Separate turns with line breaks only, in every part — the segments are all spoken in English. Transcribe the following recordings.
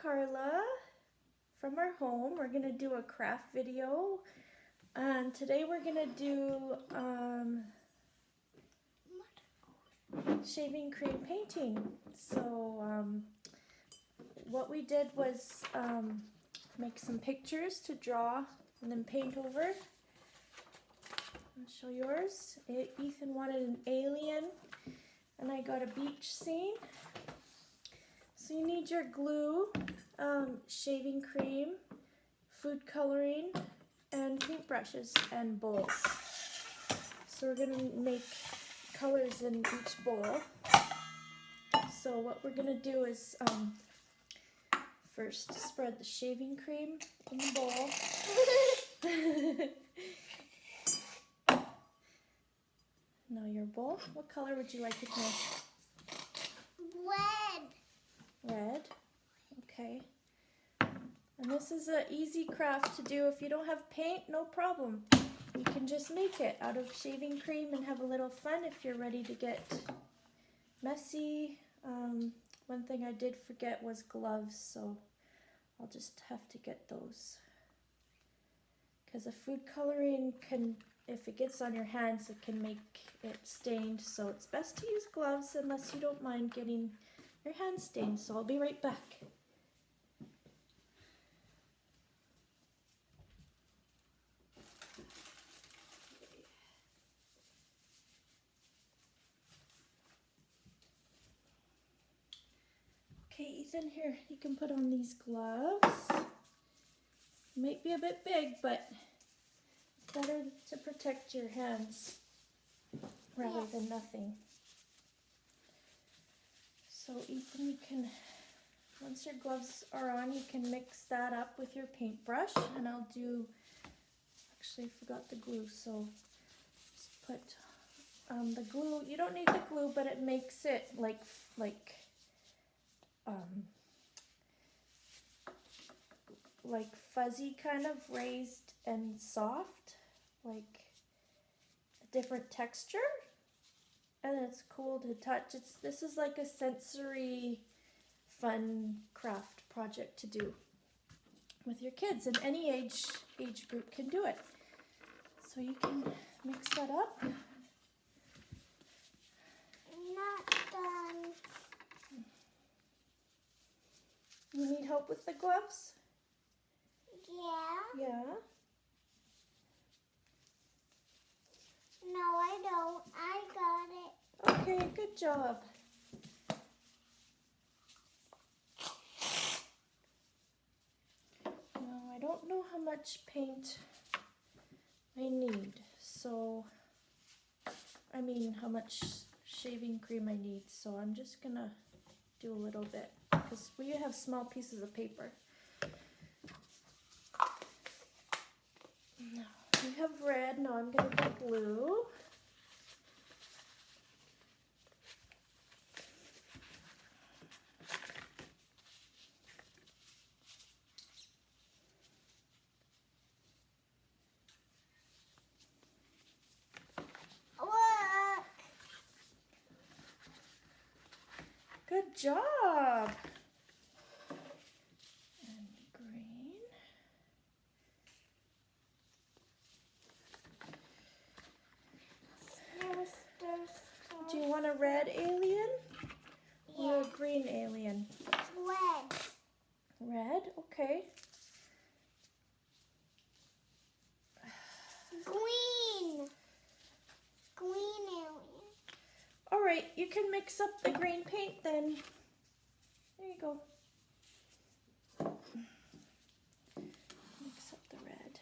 Carla from our home. We're going to do a craft video. And today we're going to do shaving cream painting. So what we did was make some pictures to draw and then paint over. I'll show yours. Ethan wanted an alien and I got a beach scene. So you need your glue, shaving cream, food coloring, and paintbrushes and bowls. So we're going to make colors in each bowl. So what we're going to do is first spread the shaving cream in the bowl. Now your bowl. What color would you like it to be?
Red.
Red. Okay. And this is an easy craft to do. If you don't have paint, no problem. You can just make it out of shaving cream and have a little fun if you're ready to get messy. One thing I did forget was gloves, so I'll just have to get those. Because a food coloring can, if it gets on your hands, it can make it stained. So it's best to use gloves unless you don't mind getting your hands stained. So I'll be right back. Okay, Ethan, here, you can put on these gloves. Might be a bit big, but it's better to protect your hands rather than nothing. So Ethan, you can, once your gloves are on, you can mix that up with your paintbrush, and I'll do, actually I forgot the glue, so just put the glue. You don't need the glue, but it makes it like fuzzy, kind of raised and soft, like a different texture, and it's cool to touch. This is like a sensory fun craft project to do with your kids, and any age group can do it. So you can mix that up.
Not done.
You need help with the gloves?
Yeah.
Yeah.
No, I don't. I got it.
Okay, good job. Now, I don't know how much paint I need, so, I mean how much shaving cream I need, so I'm just gonna do a little bit, because we have small pieces of paper. Now, we have red, now I'm gonna get blue.
Look.
Good job. And green. Do you want a red alien or a green alien?
Red.
Red, okay.
Green. Green alien.
All right, you can mix up the green paint then. There you go. Mix up the red.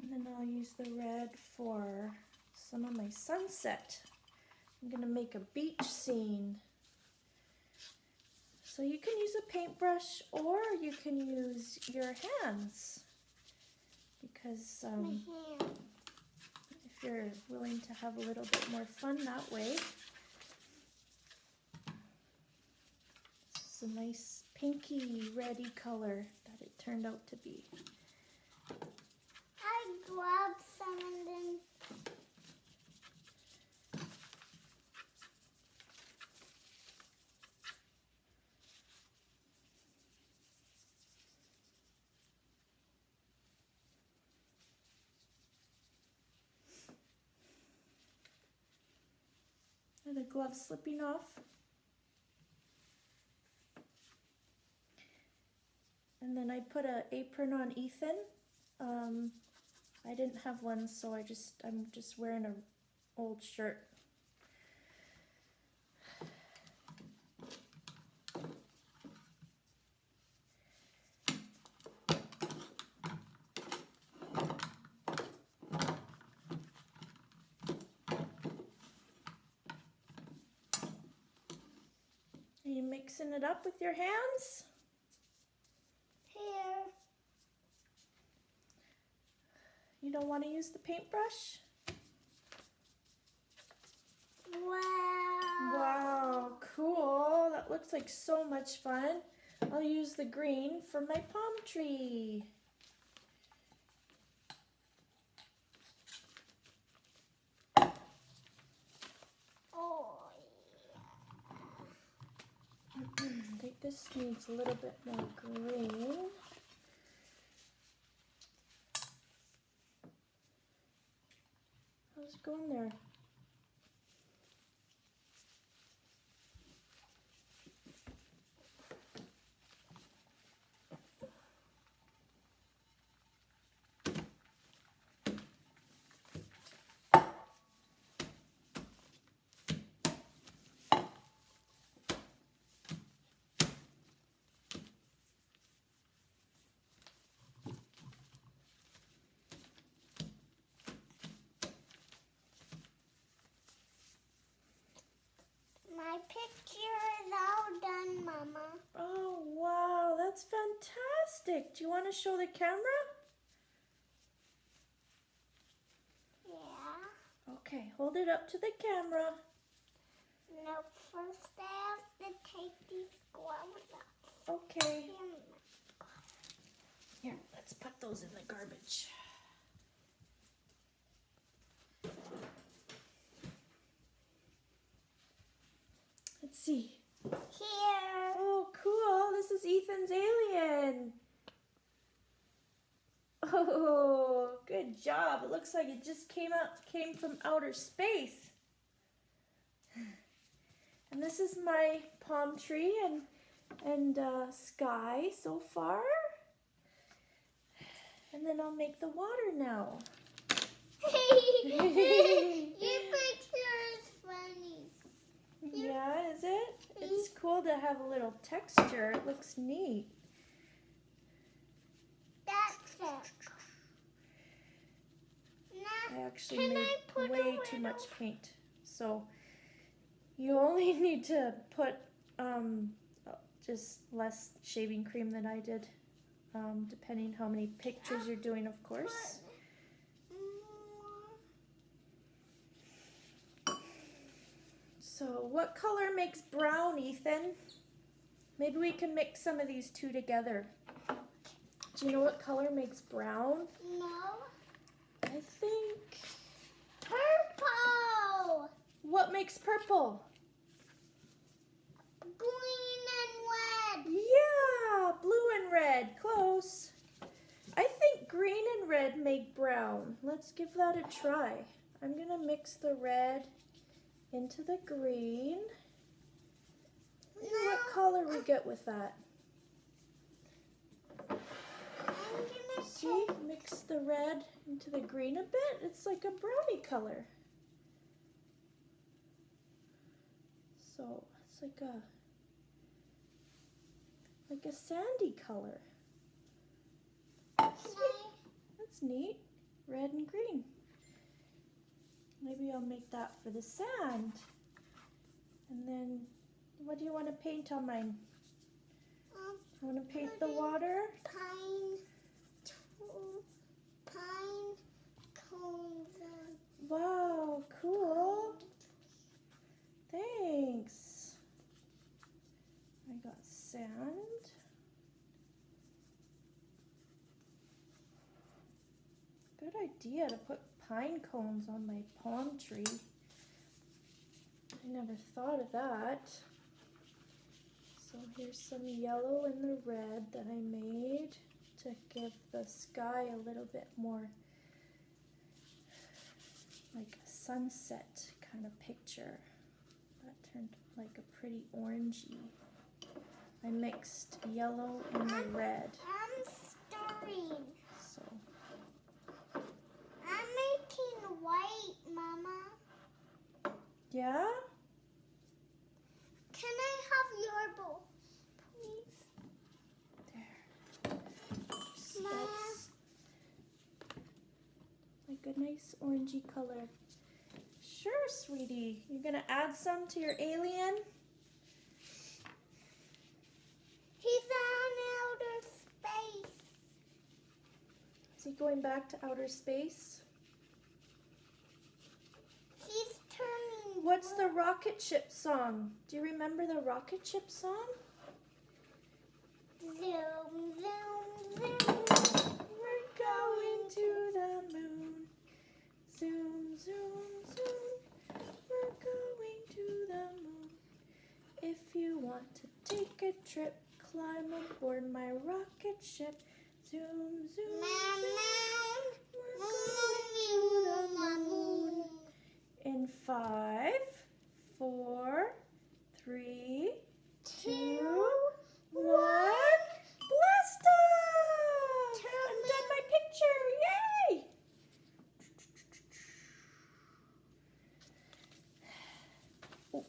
And then I'll use the red for some of my sunset. I'm gonna make a beach scene. So you can use a paintbrush or you can use your hands, because
My hand.
if you're willing to have a little bit more fun that way. This is a nice pinky reddy color that it turned out to be.
I grabbed some and then
And the glove slipping off. And then I put an apron on Ethan. I didn't have one, so I'm just wearing an old shirt. Are you mixing it up with your hands?
Here.
You don't want to use the paintbrush?
Wow.
Wow, cool. That looks like so much fun. I'll use the green for my palm tree.
Oh,
I think this needs a little bit more green. How's it going there?
my picture is all done, Mama.
Oh, wow, that's fantastic. Do you want to show the camera?
Yeah.
Okay, hold it up to the camera.
No, first I have to take these gloves off.
Okay. Here, let's put those in the garbage. Let's see.
Here.
Oh, cool. This is Ethan's alien. Oh, good job. It looks like it just came from outer space. And this is my palm tree and sky so far. And then I'll make the water now.
Your picture is funny.
Yeah, is it? It's cool to have a little texture. It looks neat.
That's it. Now,
I actually
can
made
I put a
way too
little-
much paint. So you only need to put just less shaving cream than I did, depending how many pictures you're doing, of course. So what color makes brown, Ethan? Maybe we can mix some of these two together. Do you know what color makes brown?
No.
I think...
Purple.
What makes purple?
Green and red.
Yeah, blue and red. Close. I think green and red make brown. Let's give that a try. I'm going to mix the red into the green. See what color we get with that.
I'm gonna
See, mix the red into the green a bit. It's like a brownie color. So it's like a sandy color. That's neat. Red and green. Maybe I'll make that for the sand. And then, what do you want to paint on mine? You want to paint the water?
Pine cones.
Wow, cool. Thanks. I got sand. Good idea to put pine cones on my palm tree. I never thought of that. So here's some yellow in the red that I made to give the sky a little bit more like a sunset kind of picture. turned like a pretty orangey. I mixed yellow and the red.
I'm stirring.
So
I'm making white, Mama.
yeah.
Can I have your bowl, please?
There.
Ma.
That's like a nice orangey color. Sure, sweetie. You're gonna add some to your alien?
He's on outer space.
Is he going back to outer space?
He's turning.
What's the rocket ship song? Do you remember the rocket ship song?
Zoom, zoom, zoom.
We're going to the moon. Zoom, zoom, zoom. We're going to the moon. If you want to take a trip, climb aboard my rocket ship. Zoom, zoom, zoom. We're going to the moon. In 5, 4, 3, 2, 1. Blast off! I'm done my picture. Yay! Oh.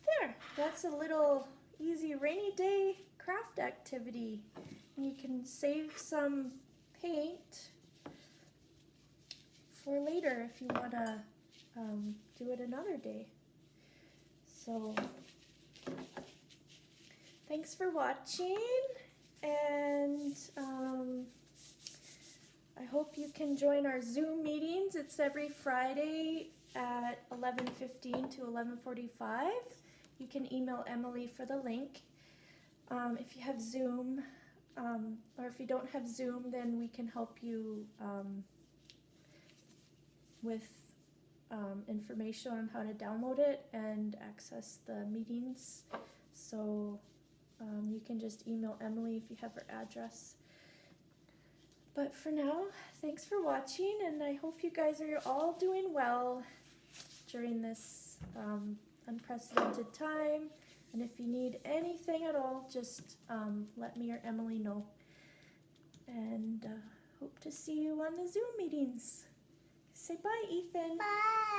There. That's a little easy rainy day craft activity. You can save some paint for later if you want to do it another day. So thanks for watching, and I hope you can join our Zoom meetings. It's every Friday at 11:15 to 11:45. You can email Emily for the link. If you have Zoom, or if you don't have Zoom, then we can help you with information on how to download it and access the meetings. So you can just email Emily if you have her address. But for now, thanks for watching, and I hope you guys are all doing well during this unprecedented time. And if you need anything at all, just let me or Emily know. And hope to see you on the Zoom meetings. Say bye, Ethan.
Bye.